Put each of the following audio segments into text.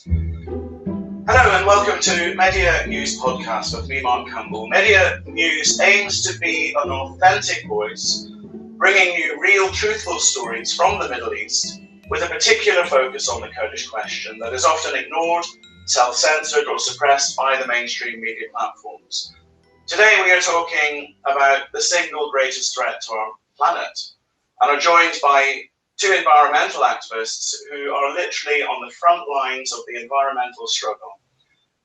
Hello and welcome to Media News Podcast with me, Mark Campbell. Media News aims to be an authentic voice, bringing you real, truthful stories from the Middle East, with a particular focus on the Kurdish question that is often ignored, self-censored or suppressed by the mainstream media platforms. Today we are talking about the single greatest threat to our planet and are joined by two environmental activists who are literally on the front lines of the environmental struggle.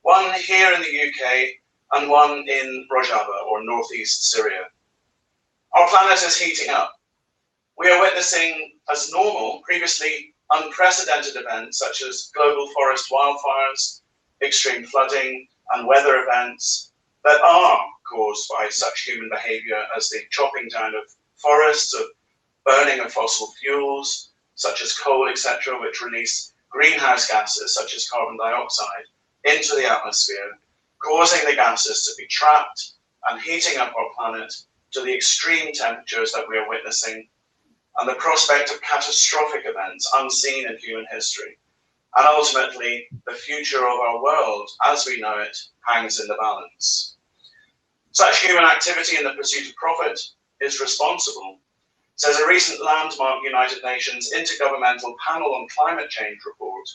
One here in the UK and one in Rojava, or northeast Syria. Our planet is heating up. We are witnessing, as normal, previously unprecedented events such as global forest wildfires, extreme flooding, and weather events that are caused by such human behavior as the chopping down of forests, of burning of fossil fuels, such as coal, etc., which release greenhouse gases, such as carbon dioxide, into the atmosphere, causing the gases to be trapped and heating up our planet to the extreme temperatures that we are witnessing, and the prospect of catastrophic events unseen in human history. And ultimately, the future of our world, as we know it, hangs in the balance. Such human activity in the pursuit of profit is responsible, says a recent landmark United Nations Intergovernmental Panel on Climate Change report,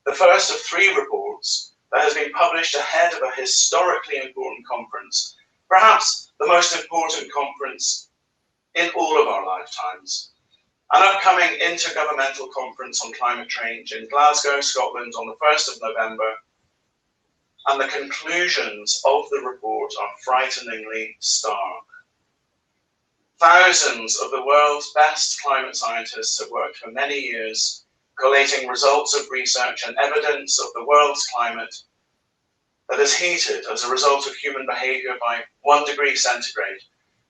the first of 3 reports that has been published ahead of a historically important conference, perhaps the most important conference in all of our lifetimes. An upcoming intergovernmental conference on climate change in Glasgow, Scotland on the 1st of November, and the conclusions of the report are frighteningly stark. Thousands of the world's best climate scientists have worked for many years, collating results of research and evidence of the world's climate that has heated as a result of human behavior by 1 degree centigrade,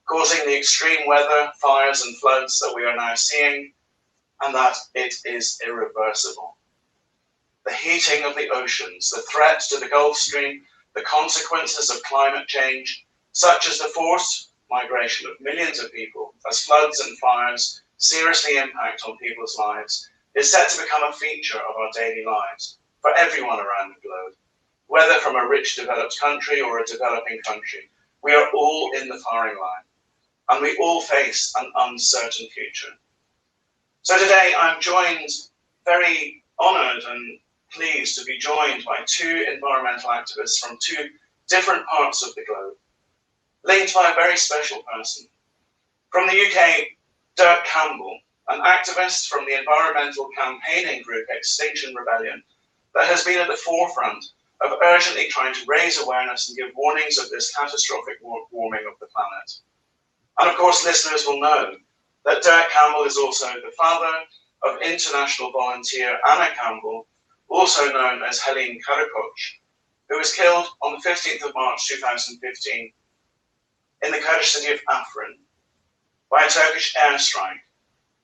causing the extreme weather, fires and floods that we are now seeing, and that it is irreversible. The heating of the oceans, the threat to the Gulf Stream, the consequences of climate change, such as the forced migration of millions of people as floods and fires seriously impact on people's lives, is set to become a feature of our daily lives for everyone around the globe. Whether from a rich developed country or a developing country, we are all in the firing line and we all face an uncertain future. So today I'm joined, very honoured and pleased to be joined by 2 environmental activists from 2 different parts of the globe, linked by a very special person. From the UK, Dirk Campbell, an activist from the environmental campaigning group Extinction Rebellion that has been at the forefront of urgently trying to raise awareness and give warnings of this catastrophic warming of the planet. And of course, listeners will know that Dirk Campbell is also the father of international volunteer Anna Campbell, also known as Helene Karakoç, who was killed on the 15th of March 2015 in the Kurdish city of Afrin by a Turkish airstrike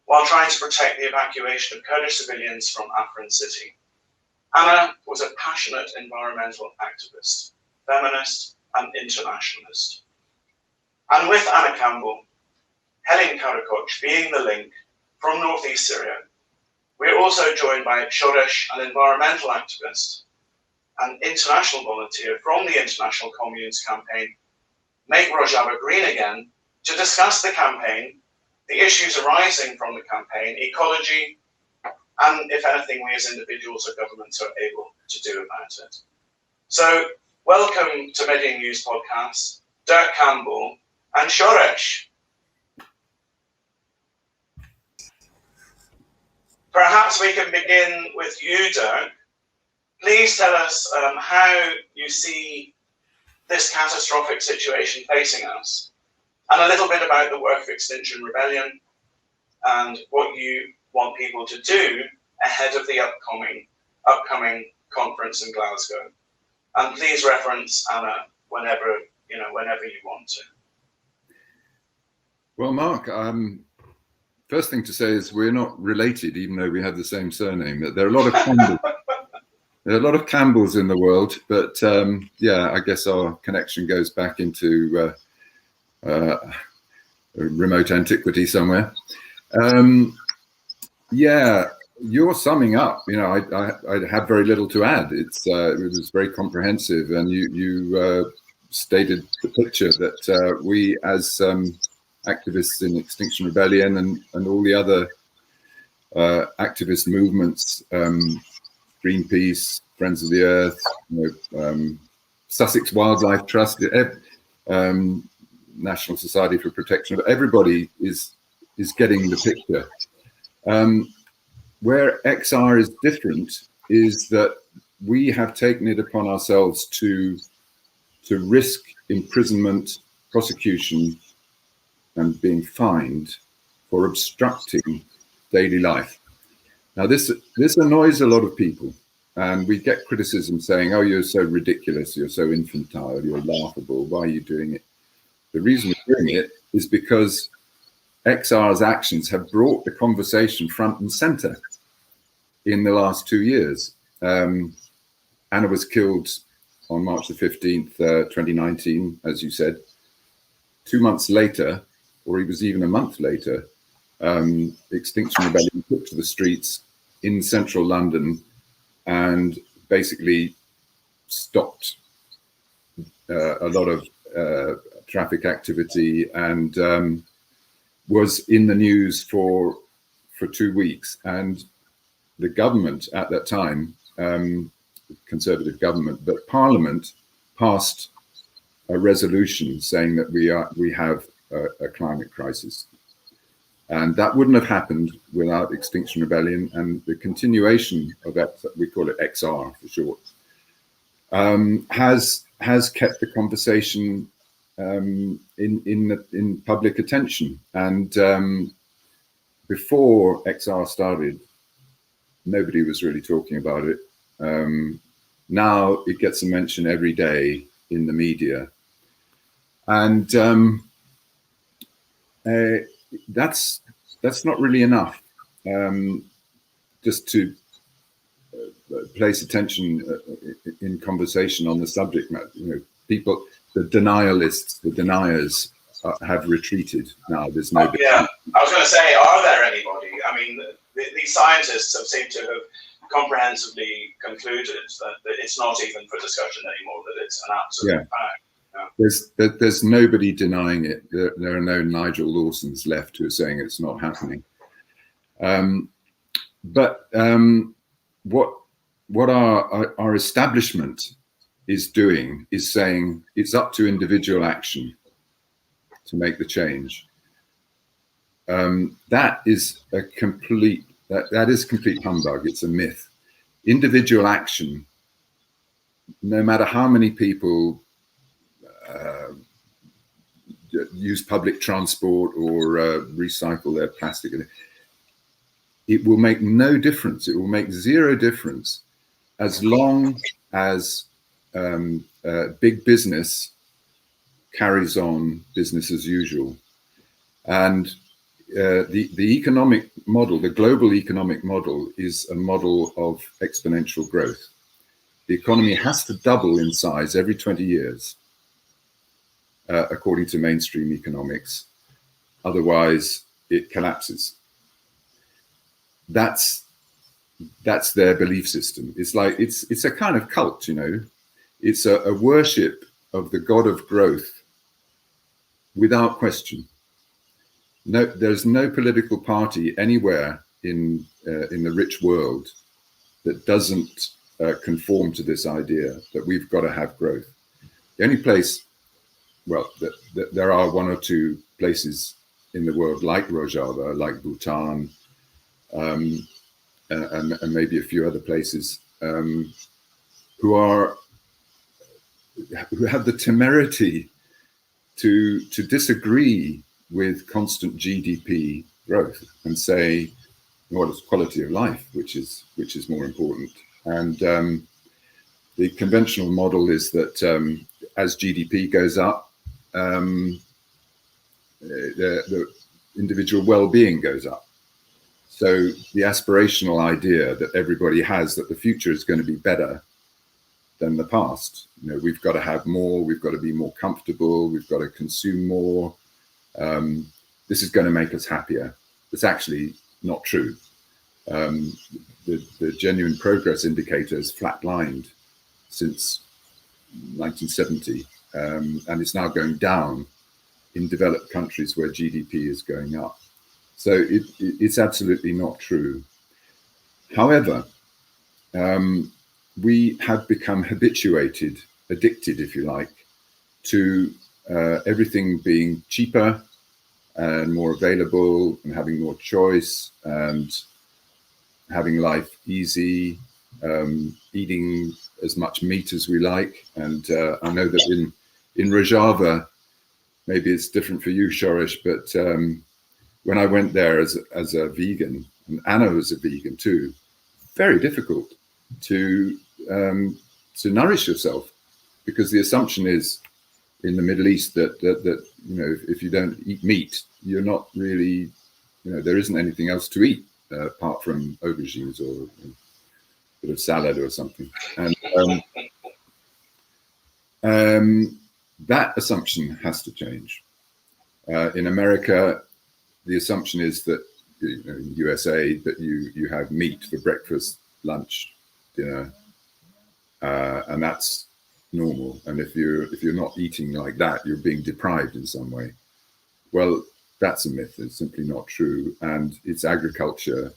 while trying to protect the evacuation of Kurdish civilians from Afrin city. Anna was a passionate environmental activist, feminist and internationalist. And with Anna Campbell, Helene Karakoç being the link from northeast Syria, we are also joined by Shoresh, an environmental activist, an international volunteer from the International Communes campaign, Make Rojava Green Again, to discuss the campaign, the issues arising from the campaign, ecology, and if anything we as individuals or governments are able to do about it. So welcome to Media News Podcast, Dirk Campbell and Shoresh. Perhaps we can begin with you, Dirk. Please tell us how you see this catastrophic situation facing us, and a little bit about the work of Extinction Rebellion and what you want people to do ahead of the upcoming conference in Glasgow. And please reference Anna whenever you want to. Well, Mark, first thing to say is we're not related, even though we have the same surname. There are a lot of Campbells. There are a lot of Campbells in the world, but yeah, I guess our connection goes back into remote antiquity somewhere. Yeah, you're summing up. I have very little to add. It was very comprehensive, and you stated the picture that we, as activists in Extinction Rebellion and all the other activist movements, Greenpeace, Friends of the Earth, Sussex Wildlife Trust, National Society for Protection, everybody is getting the picture. Where XR is different is that we have taken it upon ourselves to risk imprisonment, prosecution, and being fined for obstructing daily life. Now, this annoys a lot of people, and we get criticism saying, "Oh, you're so ridiculous, you're so infantile, you're laughable, why are you doing it?" The reason we're doing it is because XR's actions have brought the conversation front and center in the last 2 years. Anna was killed on March the 15th, 2019, as you said. 2 months later, or it was even a month later, Extinction Rebellion took to the streets in central London and basically stopped a lot of traffic activity, and was in the news for 2 weeks. And the government at that time, Conservative government, but Parliament passed a resolution saying that we have a climate crisis. And that wouldn't have happened without Extinction Rebellion, and the continuation of that, we call it XR for short, has kept the conversation in public attention. And before XR started, nobody was really talking about it. Now it gets a mention every day in the media, and that's not really enough. Just to place attention in conversation on the subject matter, people, the denialists, the deniers, have retreated now. There's no. Yeah, I was going to say, are there anybody? I mean, these scientists have seemed to have comprehensively concluded that it's not even for discussion anymore, that it's an absolute fact. Yeah. There's nobody denying it. There are no Nigel Lawsons left who are saying it's not happening. But what our establishment is doing is saying it's up to individual action to make the change. That is a complete humbug. It's a myth. Individual action, no matter how many people use public transport or recycle their plastic, it will make no difference. It will make zero difference as long as big business carries on business as usual. And the economic model, the global economic model, is a model of exponential growth. The economy has to double in size every 20 years, according to mainstream economics. Otherwise, it collapses. That's their belief system. It's like it's a kind of cult, It's a worship of the god of growth without question. No, there's no political party anywhere in the rich world that doesn't conform to this idea that we've got to have growth. The only place, well, there are one or two places in the world like Rojava, like Bhutan, and maybe a few other places, who have the temerity to disagree with constant GDP growth and say, well, it's quality of life, which is more important. And the conventional model is that as GDP goes up, the individual well-being goes up. So the aspirational idea that everybody has that the future is going to be better than the past. We've got to have more, we've got to be more comfortable, we've got to consume more. This is going to make us happier. It's actually not true. The genuine progress indicator has flatlined since 1970, and it's now going down in developed countries where GDP is going up. So it's absolutely not true. However, we have become habituated, addicted, if you like, to everything being cheaper and more available and having more choice and having life easy, eating as much meat as we like. And I know that in Rojava, maybe it's different for you, Shoresh, but when I went there as a vegan, and Anna was a vegan too, very difficult to nourish yourself, because the assumption is in the Middle East that you know, if you don't eat meat, you're not really, you know, there isn't anything else to eat apart from aubergines or a bit of salad or something. And that assumption has to change. In America, the assumption is that, you know, in USA, that you have meat for breakfast, lunch, dinner, and that's normal. And if you're not eating like that, you're being deprived in some way. Well, that's a myth. It's simply not true. And it's agriculture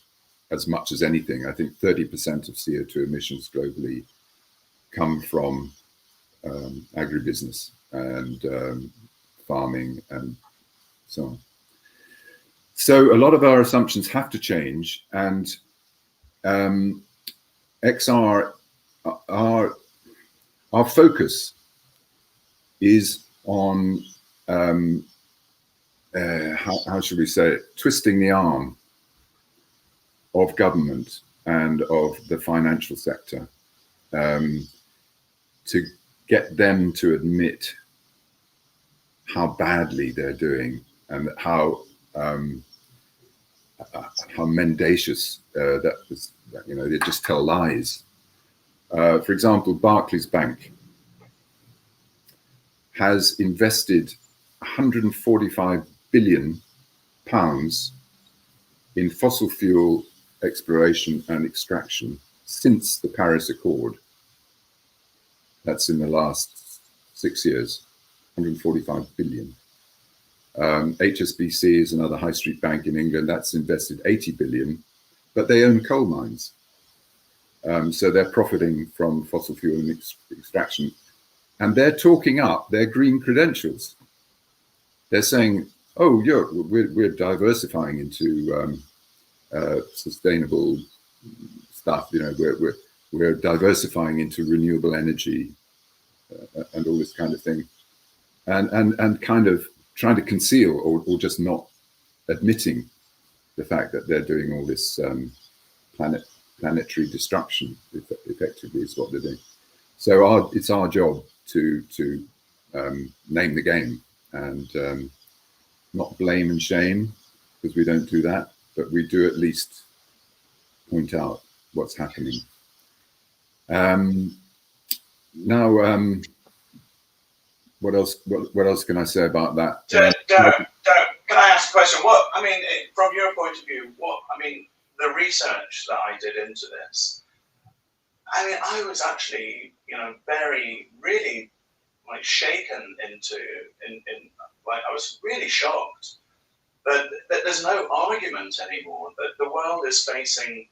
as much as anything. I think 30% of CO2 emissions globally come from agribusiness and farming and so on. So a lot of our assumptions have to change, and XR, our focus is on how should we say it, twisting the arm of government and of the financial sector to get them to admit how badly they're doing and how mendacious that is, you know, they just tell lies. For example, Barclays Bank has invested 145 billion pounds in fossil fuel exploration and extraction since the Paris Accord. That's in the last 6 years, 145 billion. HSBC is another high street bank in England that's invested 80 billion, but they own coal mines. So they're profiting from fossil fuel and extraction, and they're talking up their green credentials. They're saying, oh, yeah, we're diversifying into sustainable stuff. You know, we're diversifying into renewable energy and all this kind of thing, and kind of trying to conceal or just not admitting the fact that they're doing all this planetary destruction. Effectively, is what they're doing. So it's our job to name the game and not blame and shame, because we don't do that, but we do at least point out what's happening. Now, what else can I say about that? Can I ask a question? What, I mean, from your point of view, the research that I did into this, I mean, I was actually, you know, really like shaken into, like, I was really shocked that there's no argument anymore, that the world is facing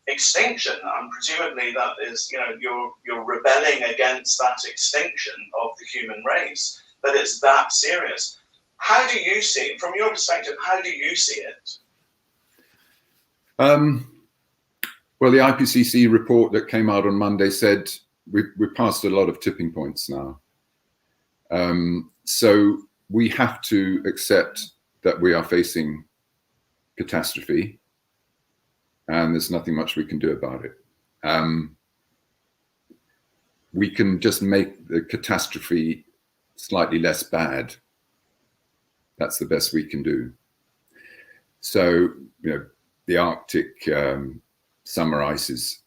extinction, and presumably that is, you know, you're rebelling against that extinction of the human race, that it's that serious. How do you see it, from your perspective? How do you see it? Well, the IPCC report that came out on Monday said we've passed a lot of tipping points now. So we have to accept that we are facing catastrophe, and there's nothing much we can do about it. We can just make the catastrophe slightly less bad. That's the best we can do. So, you know, the Arctic summer ice is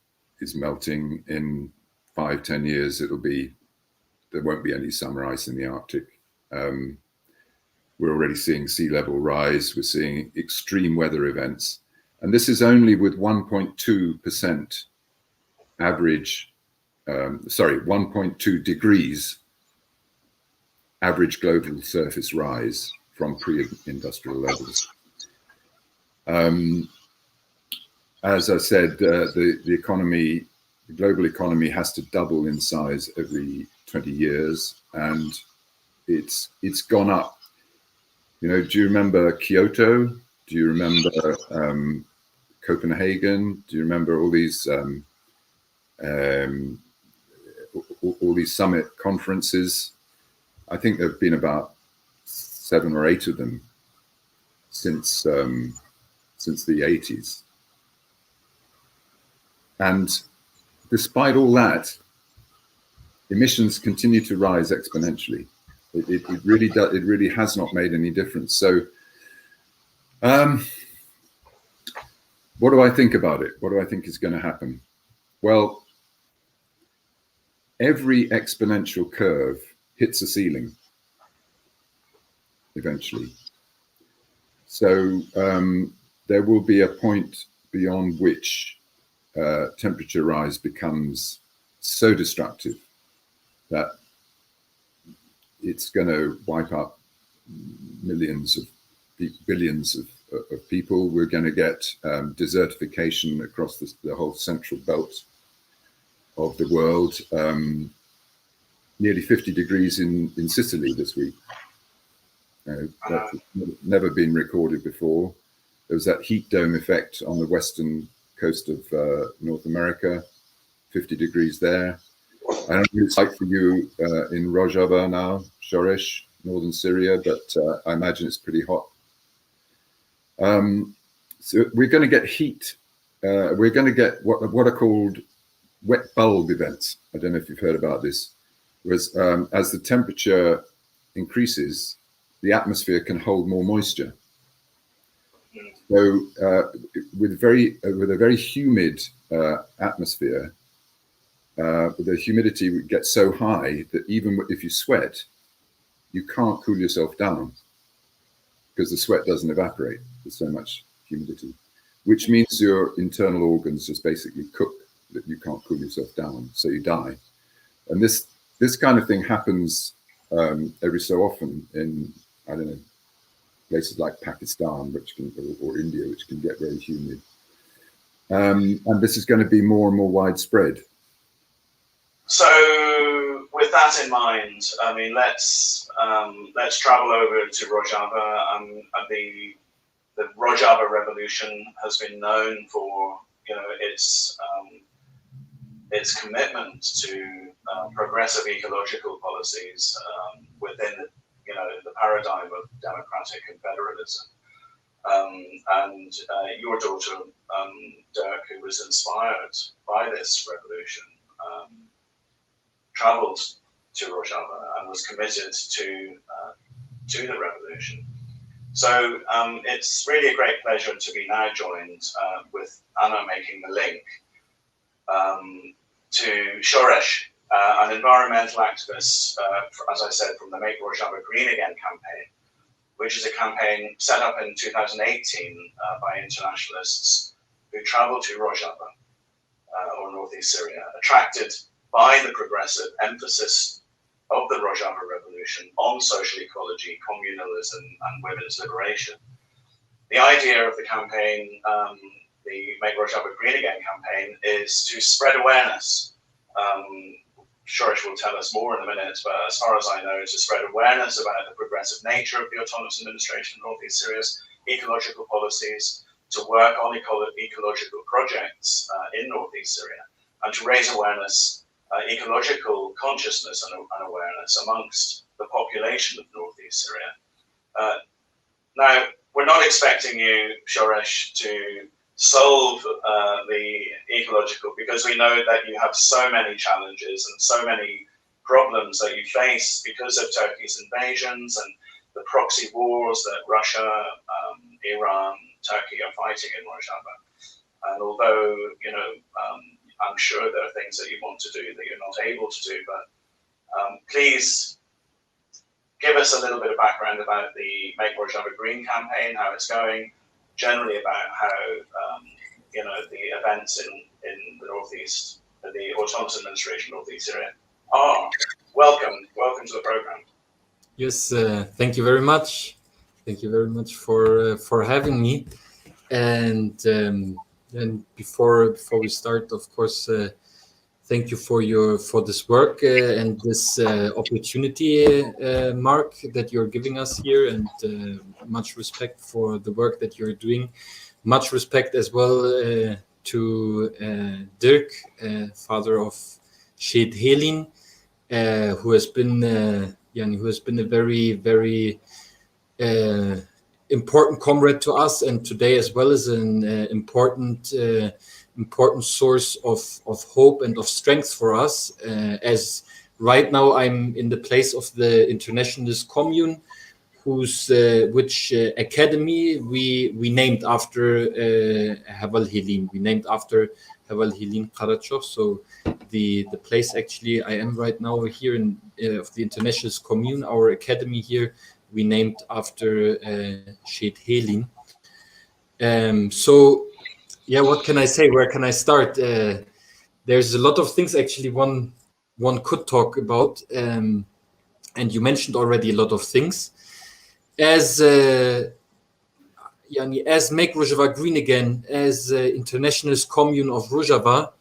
melting. In 5-10 years, there won't be any summer ice in the Arctic. We're already seeing sea level rise. We're seeing extreme weather events. And this is only with 1.2% average, 1.2 degrees average global surface rise from pre-industrial levels. As I said, the economy, the global economy has to double in size every 20 years, and it's gone up. You know, do you remember Kyoto? Do you remember Copenhagen? Do you remember all these summit conferences? I think there have been about 7 or 8 of them since the 80s. And despite all that, emissions continue to rise exponentially. It really does. It really has not made any difference. So, what do I think about it? What do I think is going to happen? Well, every exponential curve hits a ceiling eventually. So there will be a point beyond which temperature rise becomes so destructive that it's going to wipe out billions of people. We're going to get desertification across the whole central belt of the world. Nearly 50 degrees in Sicily this week. That's never been recorded before. There was that heat dome effect on the western coast of North America, 50 degrees there. I don't know what it's like for you in Rojava now, Shoresh, northern Syria, but I imagine it's pretty hot. So we're going to get heat. We're going to get what are called wet bulb events. I don't know if you've heard about this. Whereas as the temperature increases, the atmosphere can hold more moisture. So with a very humid atmosphere, the humidity gets so high that even if you sweat, you can't cool yourself down because the sweat doesn't evaporate. There's so much humidity, which means your internal organs just basically cook, that you can't cool yourself down, so you die. And this kind of thing happens every so often in, I don't know, places like Pakistan, or India, which can get very humid. And this is going to be more and more widespread. So, with that in mind, I mean, let's travel over to Rojava. The Rojava Revolution has been known for, you know, its commitment to progressive ecological policies within the paradigm of democratic and federalism. And your daughter, Dirk, who was inspired by this revolution, traveled to Rojava and was committed to the revolution. So it's really a great pleasure to be now joined with Anna making the link to Shoresh, an environmental activist, as I said, from the Make Rojava Green Again campaign, which is a campaign set up in 2018 by internationalists who traveled to Rojava or northeast Syria, attracted by the progressive emphasis of the Rojava Revolution on social ecology, communalism, and women's liberation. The idea of the campaign, the Make Rojava Green Again campaign, is to spread awareness. Shoresh will tell us more in a minute, but as far as I know, to spread awareness about the progressive nature of the Autonomous Administration of Northeast Syria's ecological policies, to work on ecological projects in Northeast Syria, and to raise awareness, ecological consciousness and awareness amongst the population of Northeast Syria. Now, we're not expecting you, Shoresh, to solve the ecological, because we know that you have so many challenges and so many problems that you face because of Turkey's invasions and the proxy wars that Russia, Iran, Turkey are fighting in Rojava. And although, I'm sure there are things that you want to do that you're not able to do, but please give us a little bit of background about the Make Rojava Green campaign, how it's going, generally about how the events in the northeast, the autonomous administration of northeast Syria are. Welcome to the program. Yes, thank you very much. Thank you very much for having me. And before we start, of course, thank you for this work and this opportunity, Mark, that you're giving us here, and much respect for the work that you're doing. Much respect as well to Dirk, father of Sheikh Helin, who has been a very, very important comrade to us, and today as well as an important source of hope and of strength for us. As right now I'm in the place of the Internationalist Commune, which academy we named after Heval Helin. We named after Heval Helin Karaçoğlu. So the place actually I am right now here of the Internationalist Commune, our academy here, we named after Sheikh Helin. So yeah, what can I say? Where can I start? There's a lot of things actually one could talk about, and you mentioned already a lot of things. As Make Rojava Green Again, as Internationalist Commune of Rojava,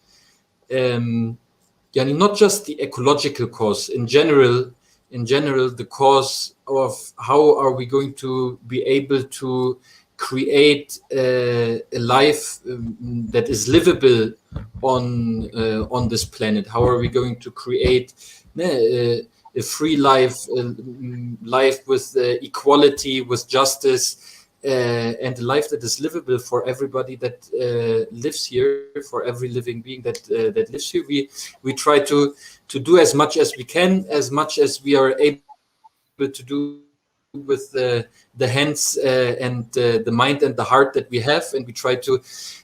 not just the ecological cause, in general, the cause of how are we going to be able to create a life that is livable on this planet. How are we going to create a free life, life with equality, with justice, and a life that is livable for everybody that lives here, for every living being that lives here. We try to do as much as we can, as much as we are able to do with the hands and the mind and the heart that we have. And we try to,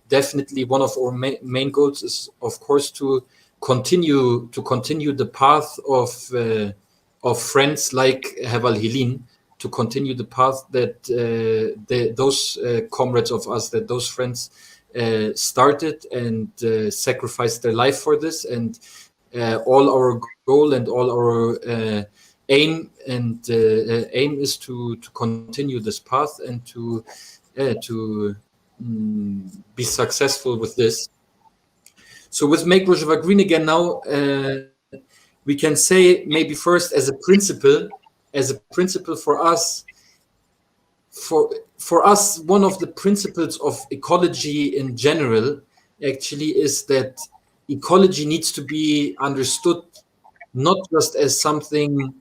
definitely one of our main goals is, of course, to continue the path of friends like Heval Helin, to continue the path that those comrades of us, that those friends started and sacrificed their life for this. And all our goal and all our aim is to continue this path and to be successful with this. So with Make Rojava Green Again now, we can say maybe first as a principle for us, one of the principles of ecology in general actually is that ecology needs to be understood not just as something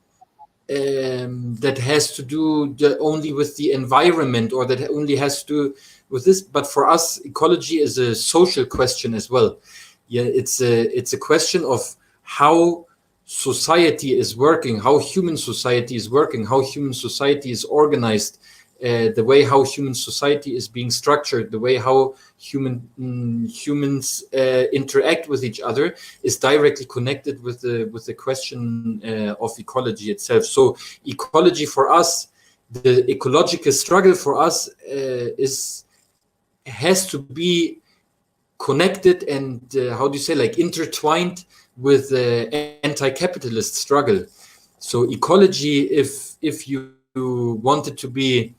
that has to do only with the environment, or that only has to do with this, but for us ecology is a social question as well. Yeah, it's a question of how society is working, how human society is working, how human society is organized, the way how human society is being structured, the way how humans interact with each other is directly connected with the question of ecology itself. So ecology for us, the ecological struggle for us has to be connected and intertwined with the anti-capitalist struggle. So ecology, if you wanted to be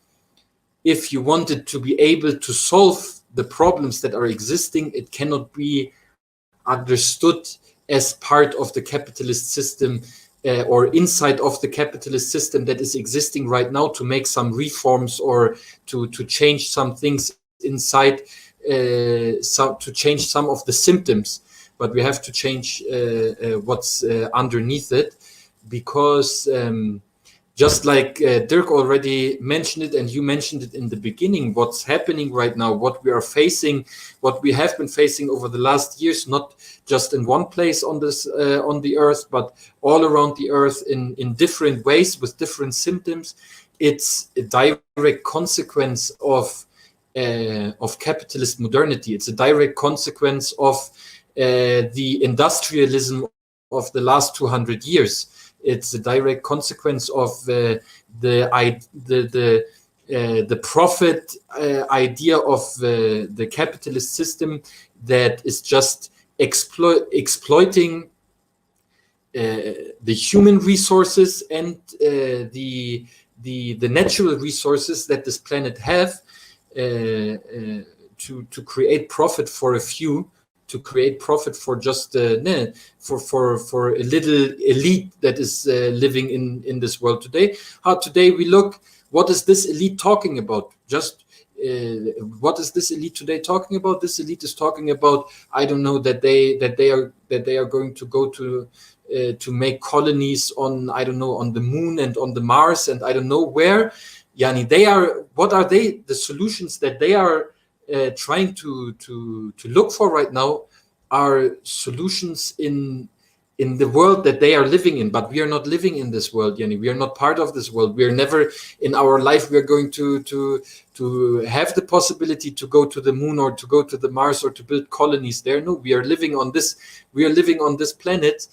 able to solve the problems that are existing, it cannot be understood as part of the capitalist system or inside of the capitalist system that is existing right now, to make some reforms or to change some things inside, to change some of the symptoms. But we have to change what's underneath it, because just like Dirk already mentioned it, and you mentioned it in the beginning, what's happening right now, what we are facing, what we have been facing over the last years, not just in one place on the earth, but all around the earth in different ways with different symptoms. It's a direct consequence of capitalist modernity. It's a direct consequence of the industrialism of the last 200 years. It's a direct consequence of the the profit idea of the capitalist system that is just exploiting the human resources and the natural resources that this planet have to create profit for a few, to create profit for just for a little elite that is living in this world today. How today we look, what is this elite talking about? Just what is this elite today talking about? This elite is talking about, I don't know, that they are going to go to make colonies on, I don't know, on the moon and on the Mars and I don't know where. Yani, what are the solutions that they are trying to look for right now are solutions in the world that they are living in, but we are not living in this world, Yani. We are not part of this world. We are never in our life we are going to have the possibility to go to the moon or to go to the Mars or to build colonies there. No, we are living on this planet.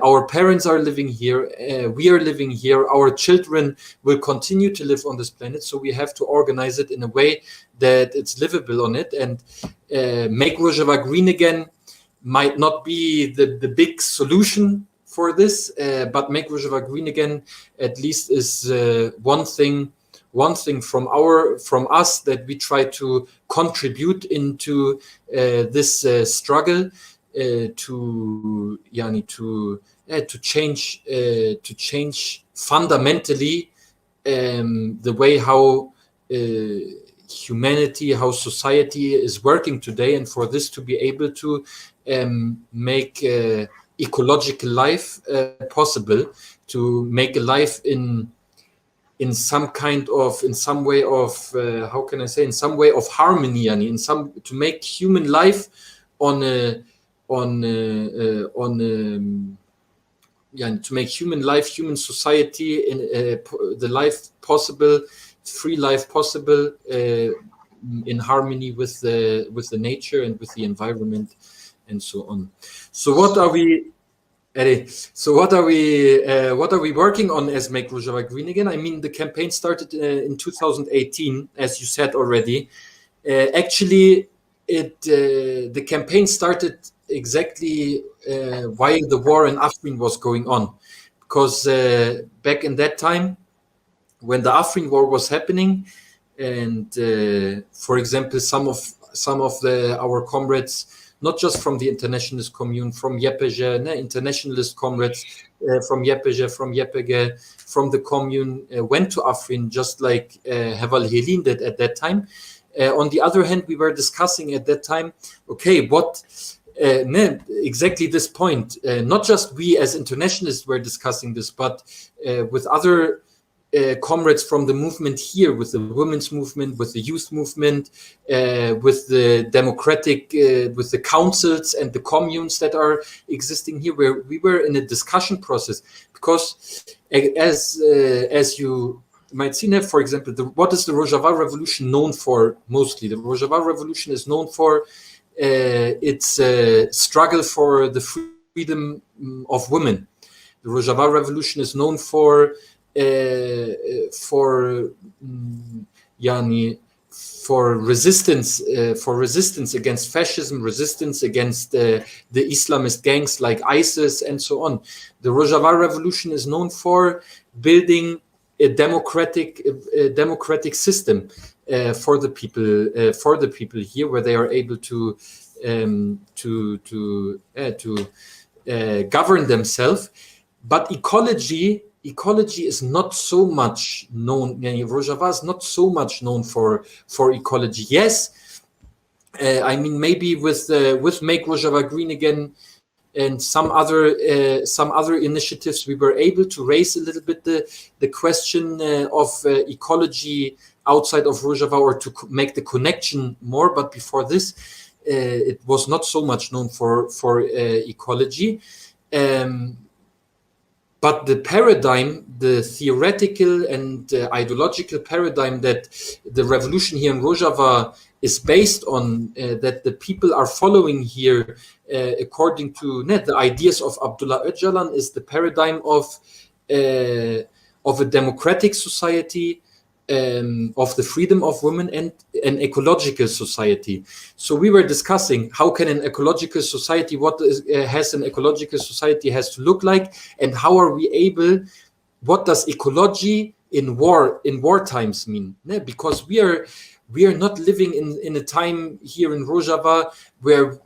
Our parents are living here. We are living here. Our children will continue to live on this planet. So we have to organize it in a way that it's livable on it. And make Rojava green again might not be the big solution for this, but make Rojava green again at least is one thing from us that we try to contribute into this struggle. To change fundamentally the way how humanity, how society is working today, and for this to be able to make ecological life possible, to make a life in some way of how can I say, in some way of harmony, to make human life to make human life, human society, in the life possible, free life possible, in harmony with the nature and with the environment, and so on. So what are we working on as Make Rojava Green Again? I mean, the campaign started in 2018, as you said already. Actually, the campaign started exactly while the war in Afrin was going on, because back in that time when the Afrin war was happening, and for example some of our comrades, not just from the internationalist commune, from YPG, internationalist comrades from YPG, from YPG, from the commune went to Afrin, just like Heval Helin did at that time. On the other hand, we were discussing at that time, okay, what exactly this point, not just we as internationalists were discussing this, but with other comrades from the movement here, with the women's movement, with the youth movement, with the democratic, with the councils and the communes that are existing here, where we were in a discussion process. Because as you might see now, for example, what is the Rojava Revolution known for mostly? The Rojava Revolution is known for its struggle for the freedom of women. The Rojava Revolution is known for resistance against fascism, resistance against the Islamist gangs like ISIS and so on. The Rojava Revolution is known for building a democratic system for the people here, where they are able to govern themselves. But ecology is not so much known. Rojava is not so much known for ecology. Yes, I mean, maybe with Make Rojava Green Again and some other initiatives, we were able to raise a little bit the question of ecology outside of Rojava, or to make the connection more. But before this, it was not so much known for ecology. But the paradigm, the theoretical and ideological paradigm that the revolution here in Rojava is based on, that the people are following here, according to the ideas of Abdullah Öcalan, is the paradigm of a democratic society, of the freedom of women and an ecological society. So we were discussing how can an ecological society, has an ecological society has to look like, and how are we able, what does ecology in war times mean? Because we are not living in a time here in Rojava where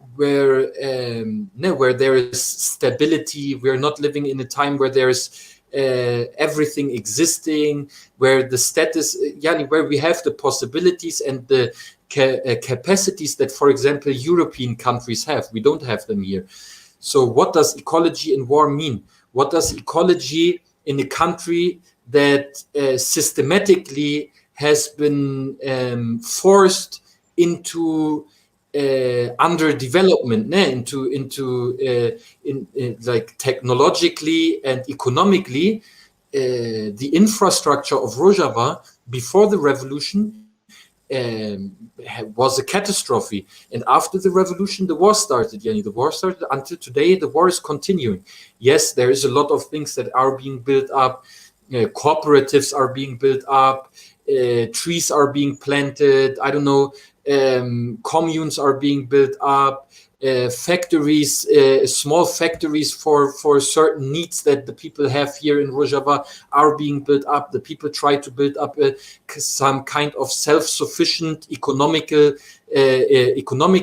there is stability. We are not living in a time where there is everything existing, where the status, where we have the possibilities and the capacities that, for example, European countries have. We don't have them here. So what does ecology in war mean? What does ecology in a country that systematically has been forced into underdevelopment, like technologically and economically, the infrastructure of Rojava before the revolution was a catastrophe, and after the revolution the war started. The war started. Until today the war is continuing. Yes, there is a lot of things that are being built up. Cooperatives are being built up, trees are being planted, I don't know, communes are being built up, factories, small factories for certain needs that the people have here in Rojava are being built up. The people try to build up some kind of self-sufficient economic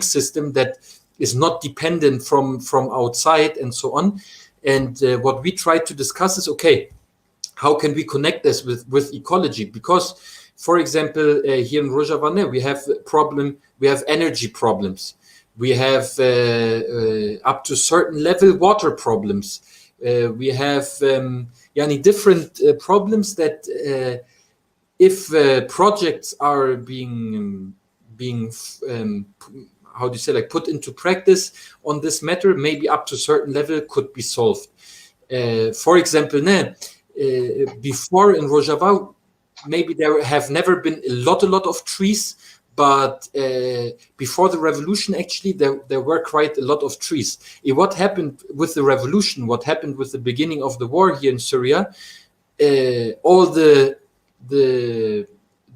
system that is not dependent from outside and so on. And what we try to discuss is, okay, how can we connect this with ecology? Because, for example, here in Rojava, we have energy problems. We have up to certain level water problems. We have different problems that if projects are being how do you say, like, put into practice on this matter, maybe up to a certain level could be solved. For example, before in Rojava, maybe there have never been a lot of trees, but before the revolution, actually, there were quite a lot of trees. What happened with the revolution, what happened with the beginning of the war here in Syria, all the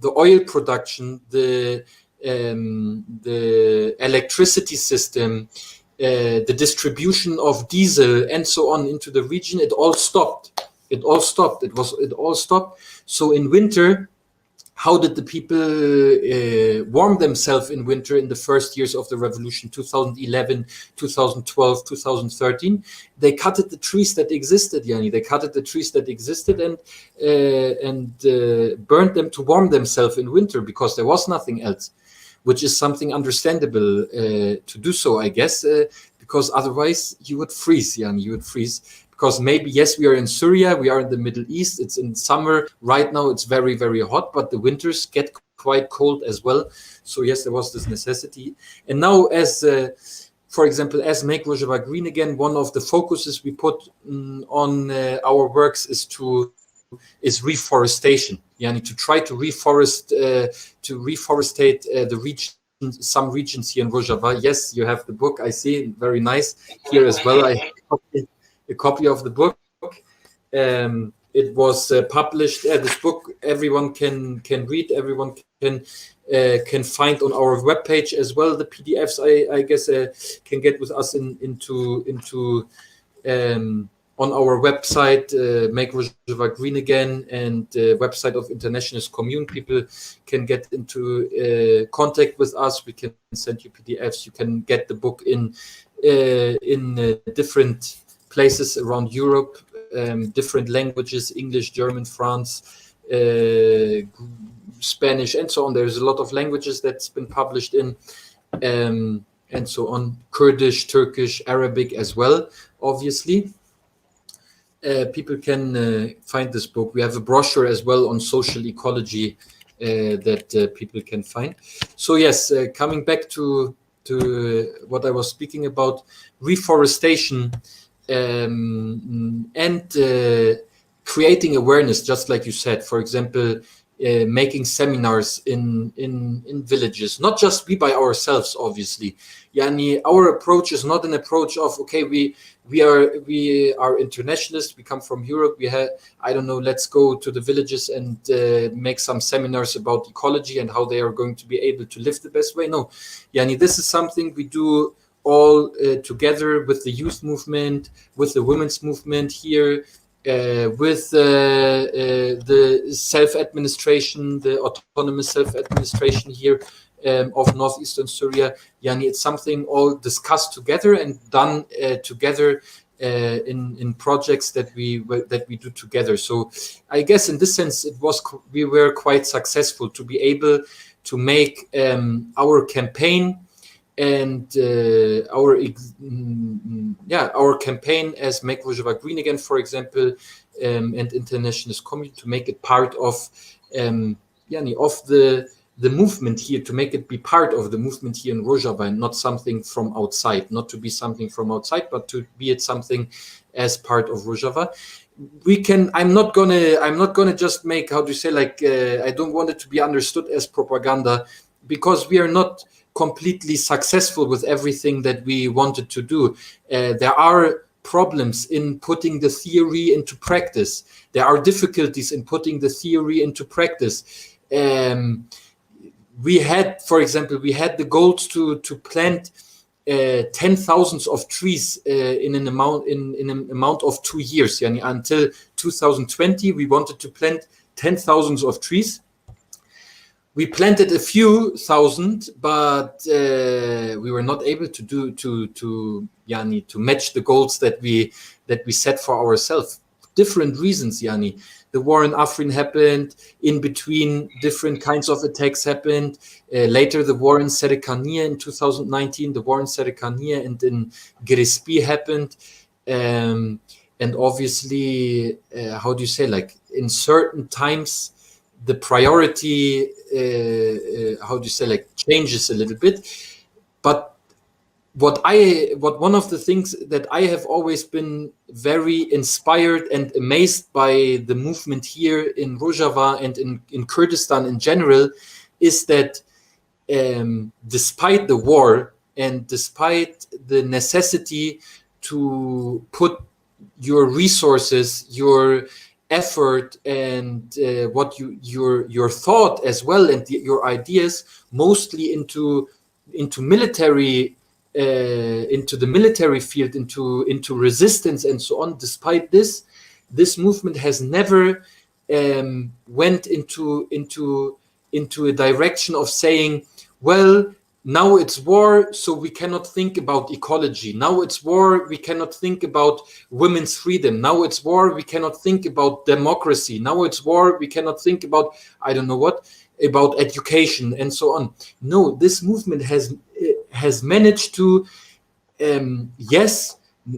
oil production, the electricity system, the distribution of diesel and so on into the region, it all stopped. It all stopped. So in winter, how did the people warm themselves in winter in the first years of the revolution, 2011, 2012, 2013? They cutted the trees that existed, They cutted the trees that existed and burned them to warm themselves in winter because there was nothing else, which is something understandable to do so, I guess, because otherwise you would freeze, you would freeze. Because maybe, yes, we are in Syria, we are in the Middle East, it's in summer. Right now it's very, very hot, but the winters get quite cold as well. So yes, there was this necessity. And now for example, as Make Rojava Green Again, one of the focuses we put on our works is reforestation. To try to reforestate the region, some regions here in Rojava. Yes, you have the book, I see, very nice here as well. I have a copy of the book. It was published. This book everyone can read. Everyone can find on our webpage as well. The PDFs, I guess, can get with us into on our website, Make Rojava Green Again, and website of Internationalist Commune. People can get into contact with us. We can send you PDFs. You can get the book in different places around Europe, different languages, English, German, France, Spanish, and so on. There's a lot of languages that's been published in, and so on. Kurdish, Turkish, Arabic as well, obviously. People can find this book. We have a brochure as well on social ecology that people can find. So yes, coming back to what I was speaking about, reforestation and creating awareness, just like you said. For example, making seminars in villages, not just we by ourselves, obviously. Our approach is not an approach of, okay, we we are internationalists. We come from Europe. We have, I don't know, let's go to the villages and make some seminars about ecology and how they are going to be able to live the best way. No, Yani, this is something we do all together with the youth movement, with the women's movement here, with the self-administration, the autonomous self-administration here of northeastern Syria. Yani, it's something all discussed together and done together in projects that we do together. So I guess in this sense we were quite successful to be able to make our campaign and our campaign as Make Rojava Green Again, for example, and internationalist community, to make it part of the movement here, to make it be part of the movement here in Rojava and not something from outside, not to be something from outside, but to be it something as part of Rojava. I'm not gonna just make, how do you say, like, I don't want it to be understood as propaganda, because we are not completely successful with everything that we wanted to do. There are problems in putting the theory into practice. There are difficulties in putting the theory into practice. We had, for example, the goals to plant 10,000 of trees in an amount of 2 years. Yani, until 2020, we wanted to plant 10,000 of trees. We planted a few thousand, but we were not able to match the goals that we set for ourselves. Different reasons, Yani. The war in Afrin happened. In between, different kinds of attacks happened. Later, the war in Serikania in 2019, the war in Serikania and in Girespi happened. And obviously, how do you say, like, in certain times, the priority, changes a little bit. But what one of the things that I have always been very inspired and amazed by the movement here in Rojava and in Kurdistan in general is that despite the war and despite the necessity to put your resources, your effort, and your thought as well, and your ideas mostly into military, into the military field, into resistance and so on. Despite this movement has never went into a direction of saying, well, now it's war, so we cannot think about ecology. Now it's war, we cannot think about women's freedom. Now it's war, we cannot think about democracy. Now it's war, we cannot think about, I don't know what, about education and so on. No, this movement has managed to, yes,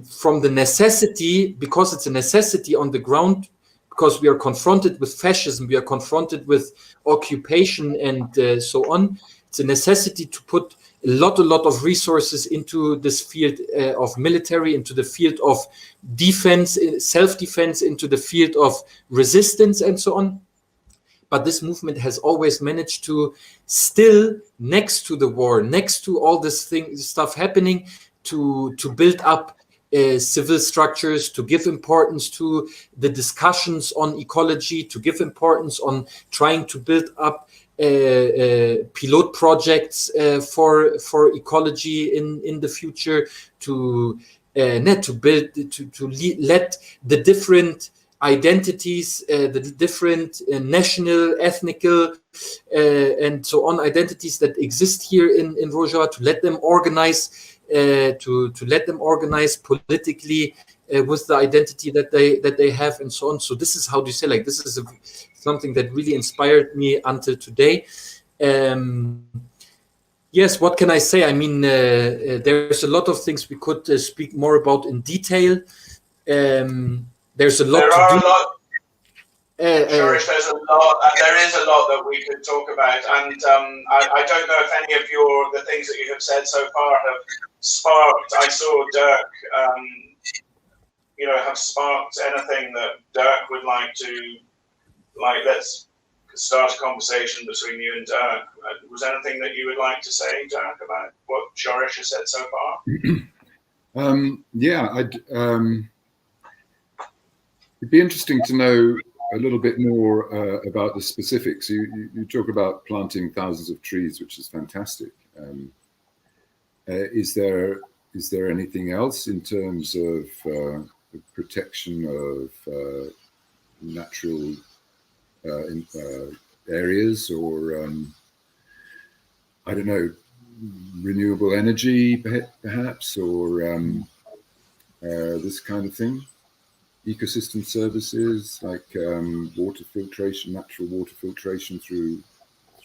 from the necessity, because it's a necessity on the ground, because we are confronted with fascism, we are confronted with occupation and so on. It's a necessity to put a lot of resources into this field of military, into the field of defense, self-defense, into the field of resistance and so on. But this movement has always managed to still, next to the war, next to all this stuff happening, to build up civil structures, to give importance to the discussions on ecology, to give importance on trying to build up pilot projects for ecology in the future, to let the different identities, the different national, ethnical, and so on identities that exist here in Rojava, to let them organize, to let them organize politically with the identity that they have and so on. So this is, how do you say, like, this is something that really inspired me until today. Yes, what can I say? I mean, there's a lot of things we could speak more about in detail. There's a lot to do. Shorish, there is a lot that we could talk about, and I don't know if any of the things that you have said so far have sparked. I saw Dirk, have sparked anything that Dirk would like to, let's start a conversation between you and Dirk. Was anything that you would like to say, Dirk, about what Shorish has said so far? Yeah, it'd be interesting to know a little bit more about the specifics. You talk about planting thousands of trees, which is fantastic. Is there anything else in terms of protection of natural areas, or I don't know, renewable energy perhaps, or this kind of thing? Ecosystem services like water filtration, natural water filtration through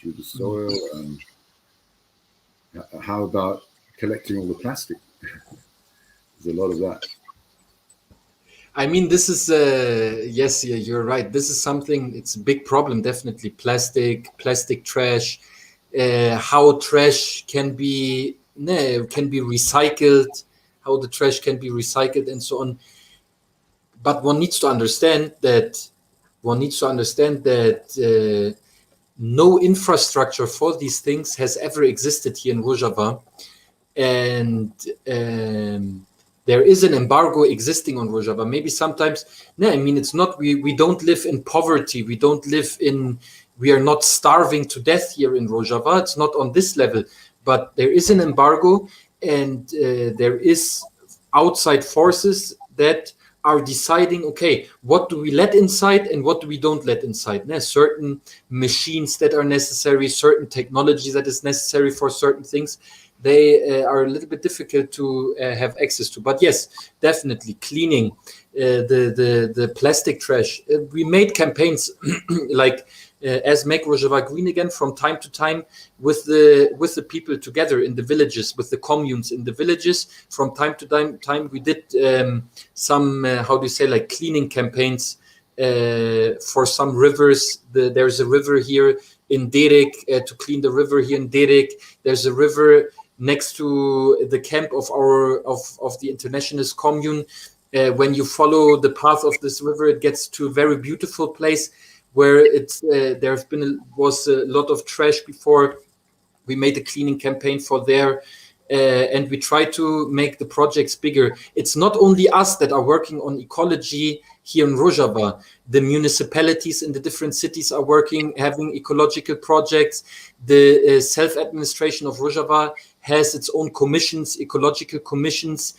the soil, and how about collecting all the plastic? There's a lot of that. I mean, this is yes, yeah, you're right. This is something. It's a big problem, definitely. Plastic trash. How trash can be recycled. How the trash can be recycled, and so on. But one needs to understand that no infrastructure for these things has ever existed here in Rojava, and there is an embargo existing on Rojava. Maybe sometimes, I mean, it's not, we don't live in poverty. We are not starving to death here in Rojava. It's not on this level, but there is an embargo, and there is outside forces that are deciding, okay, what do we let inside and what do we don't let inside? Certain machines that are necessary, certain technology that is necessary for certain things, they are a little bit difficult to have access to. But yes, definitely cleaning the plastic trash. We made campaigns like as Make Rojava Green Again from time to time with the people together in the villages, with the communes in the villages. From time to time we did some like cleaning campaigns for some rivers. There's a river here in Derek, to clean the river here in Derek. There's a river next to the camp of the Internationalist Commune. When you follow the path of this river, it gets to a very beautiful place where was a lot of trash before. We made a cleaning campaign for there, and we try to make the projects bigger. It's not only us that are working on ecology here in Rojava. The municipalities in the different cities are having ecological projects. The self-administration of Rojava has its own commissions, ecological commissions.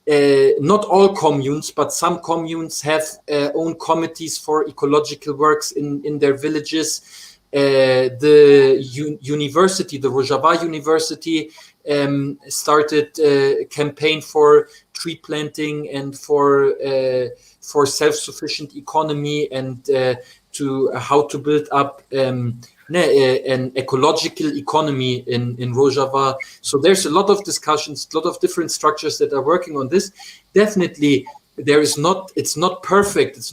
Not all communes, but some communes have own committees for ecological works in their villages. The university, the Rojava University, started a campaign for tree planting and for self-sufficient economy, and to how to build up an ecological economy in Rojava. So there's a lot of discussions, a lot of different structures that are working on this. Definitely, it's not perfect. This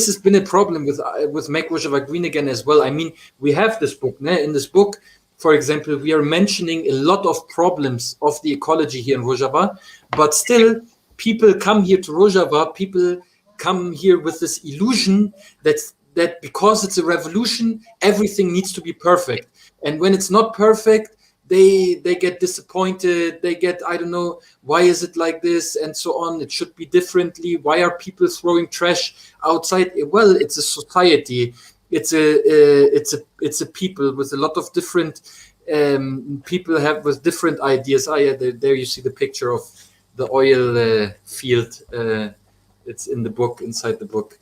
has been a problem with Make Rojava Green Again as well. I mean, we have this book. In this book, for example, we are mentioning a lot of problems of the ecology here in Rojava, but still people come here to Rojava, people come here with this illusion that because it's a revolution, everything needs to be perfect. And when it's not perfect, they get disappointed. They get, I don't know, why is it like this, and so on. It should be differently. Why are people throwing trash outside? Well, it's a society. It's a people with a lot of different people with different ideas. There you see the picture of the oil field. It's in the book, inside the book.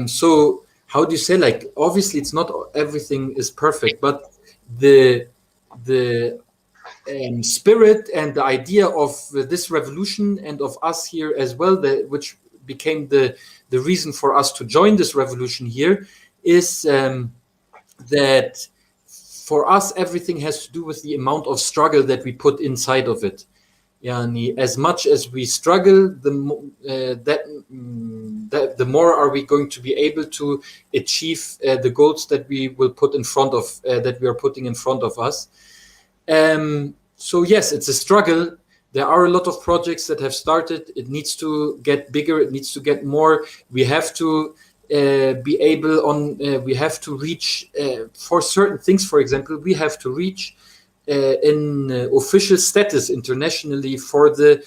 So how do you say, like, obviously it's not everything is perfect, but the spirit and the idea of this revolution, and of us here as well, which became the reason for us to join this revolution here, is that for us everything has to do with the amount of struggle that we put inside of it. As much as we struggle, the more are we going to be able to achieve the goals that we will put in front of that we are putting in front of us. So yes, it's a struggle. There are a lot of projects that have started. It needs to get bigger. It needs to get more. We have to be able we have to reach for certain things. For example, we have to reach an official status internationally for the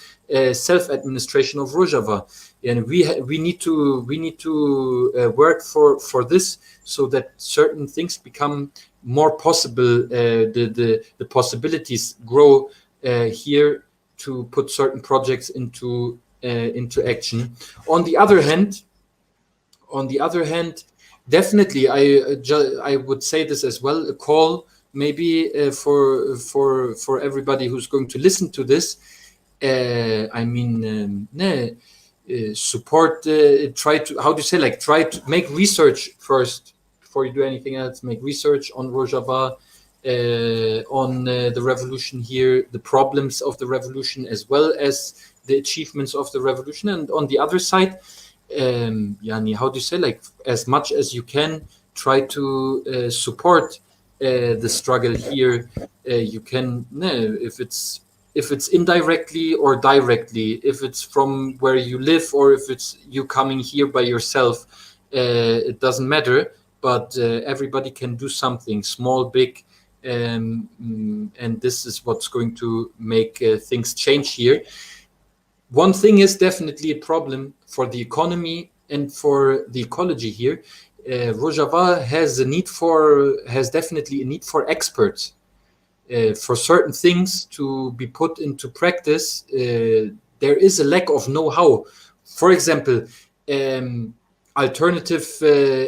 self-administration of Rojava, and we need to work for this, so that certain things become more possible. The possibilities grow here to put certain projects into action. On the other hand, definitely, I would say this as well. A call maybe for everybody who's going to listen to this. Support. Try to make research first before you do anything else. Make research on Rojava, on the revolution here, the problems of the revolution, as well as the achievements of the revolution. And on the other side, as much as you can, try to support the struggle here. You can, if it's indirectly or directly, if it's from where you live or if it's you coming here by yourself, it doesn't matter. But everybody can do something, small, big, and this is what's going to make things change here. One thing is definitely a problem for the economy and for the ecology here. Rojava has definitely a need for experts for certain things to be put into practice. There is a lack of know-how. For example, alternative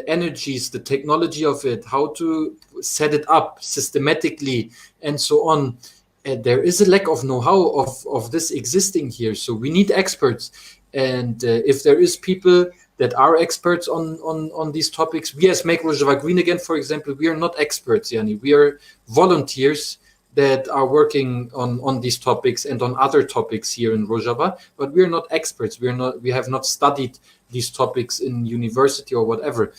energies, the technology of it, how to set it up systematically, and so on. There is a lack of know-how of this existing here. So we need experts. And if there is people that are experts on these topics, we as Make Rojava Green Again, for example, we are not experts, Yani. We are volunteers that are working on these topics and on other topics here in Rojava, but we are not experts. We have not studied these topics in university or whatever.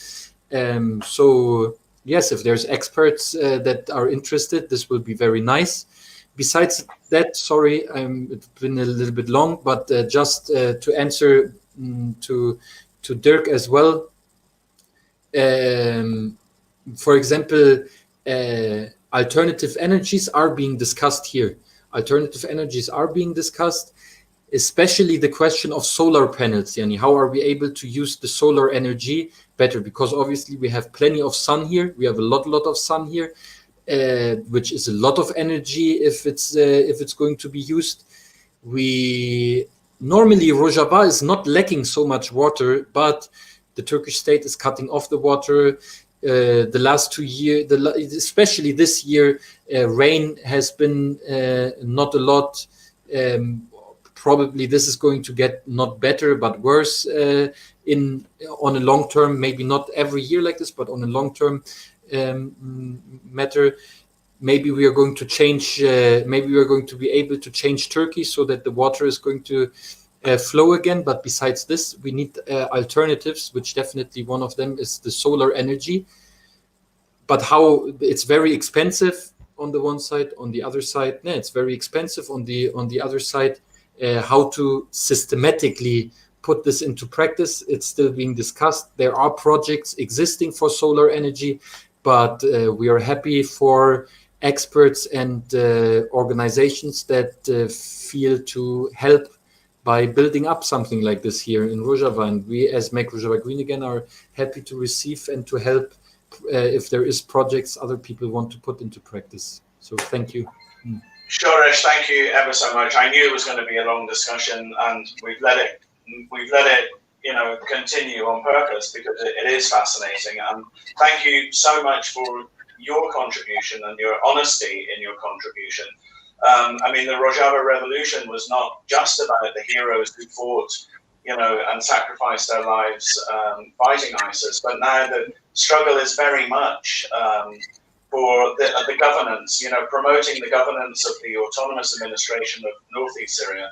So yes, if there's experts that are interested, this will be very nice. Besides that, sorry, it's been a little bit long, but just to answer to Dirk as well. For example, alternative energies are being discussed here. Alternative energies are being discussed, especially the question of solar panels. Yani, how are we able to use the solar energy better? Because obviously we have plenty of sun here. We have a lot of sun here, which is a lot of energy if it's going to be used. Normally Rojava is not lacking so much water, but the Turkish state is cutting off the water. The last 2 years, especially this year, rain has been not a lot. Probably this is going to get not better but worse on a long term. Maybe not every year like this, but on a long term matter. Maybe we are going to change. Maybe we are going to be able to change Turkey so that the water is going to flow again. But besides this, we need alternatives, which definitely one of them is the solar energy. But how it's very expensive on the one side, on the other side, it's very expensive on the other side. How to systematically put this into practice, it's still being discussed. There are projects existing for solar energy, but we are happy for experts and organizations that feel to help by building up something like this here in Rojava. And we as Make Rojava Green Again are happy to receive and to help if there is projects other people want to put into practice. So thank you. Shoresh, thank you ever so much. I knew it was going to be a long discussion, and we've let it continue on purpose because it is fascinating. And thank you so much for your contribution and your honesty in your contribution. The Rojava Revolution was not just about the heroes who fought, and sacrificed their lives fighting ISIS, but now the struggle is very much for the governance, promoting the governance of the autonomous administration of northeast Syria.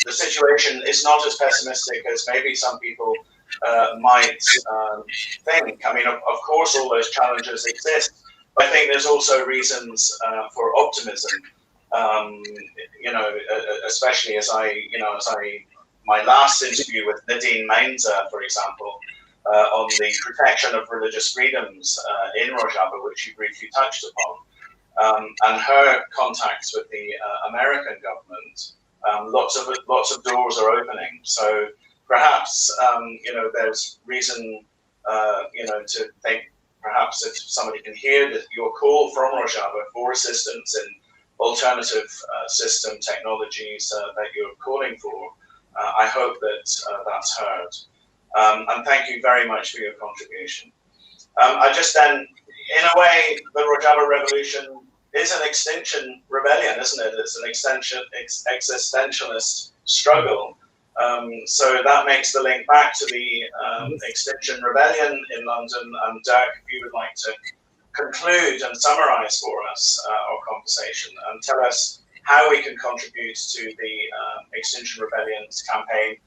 The situation is not as pessimistic as maybe some people might think. Of course, all those challenges exist. But I think there's also reasons for optimism. Especially as my last interview with Nadine Mainzer, for example, on the protection of religious freedoms in Rojava, which you briefly touched upon. and her contacts with the American government, lots of doors are opening. So perhaps there's reason to think perhaps if somebody can hear your call from Rojava for assistance in alternative system technologies that you're calling for, I hope that that's heard. And thank you very much for your contribution. I just then, in a way, the Rojava Revolution is an extinction rebellion, isn't it? It's an existentialist struggle. So that makes the link back to the Extinction Rebellion in London. And Dirk, if you would like to conclude and summarize for us our conversation and tell us how we can contribute to the Extinction Rebellion's campaign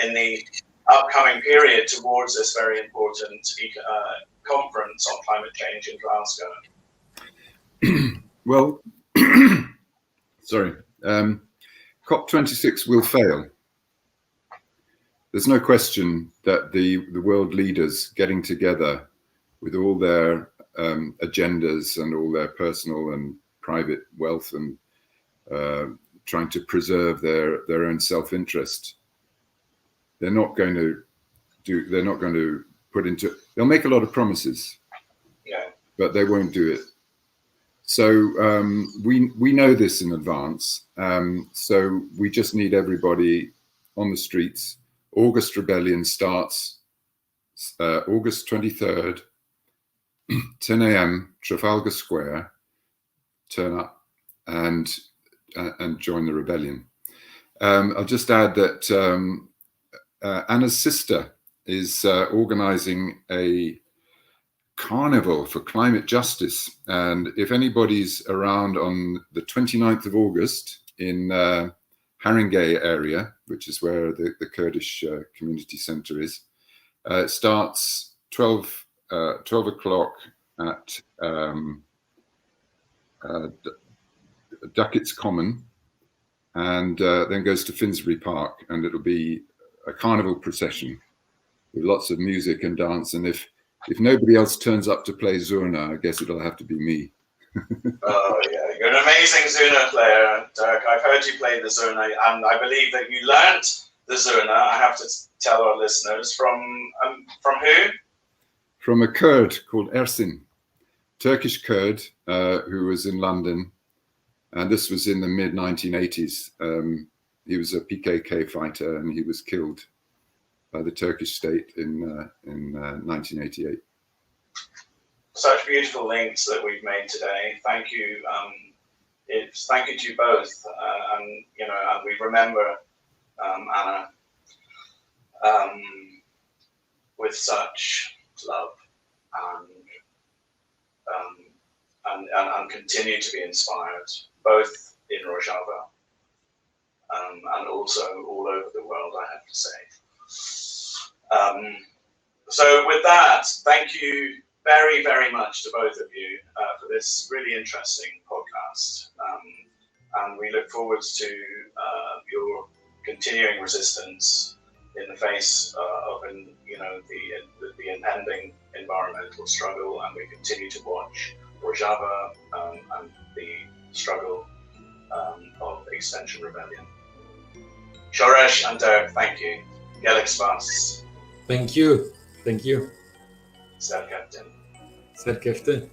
in the upcoming period towards this very important conference on climate change in Glasgow. Well, sorry, COP26 will fail. There's no question that the world leaders getting together with all their agendas and all their personal and private wealth and trying to preserve their own self-interest, they'll make a lot of promises, but they won't do it. So we know this in advance. So we just need everybody on the streets. August Rebellion starts August 23rd, 10 a.m. Trafalgar Square. Turn up and join the rebellion. I'll just add that Anna's sister is organizing a carnival for climate justice. And if anybody's around on the 29th of August in Haringey area, which is where the Kurdish community center is, it starts 12 o'clock at Duckett's Common, and then goes to Finsbury Park, and it'll be a carnival procession with lots of music and dance. And if nobody else turns up to play Zurna, I guess it'll have to be me. Oh yeah, you're an amazing Zurna player, Dirk. I've heard you play the Zurna, and I believe that you learnt the Zurna, I have to tell our listeners, from who? From a Kurd called Ersin, Turkish Kurd, who was in London, and this was in the mid-1980s. He was a PKK fighter, and he was killed by the Turkish state in 1988. Such beautiful links that we've made today. Thank you. Thank you to you both. And we remember Anna with such love and continue to be inspired, both in Rojava and also all over the world, I have to say. So with that, thank you very, very much to both of you for this really interesting podcast. And we look forward to your continuing resistance in the face of the impending environmental struggle, and we continue to watch Rojava and the struggle of Extinction Rebellion. Shoresh and Dirk, thank you. Gelek Spas. Thank you. Thank you. Serkeftin. Serkeftin.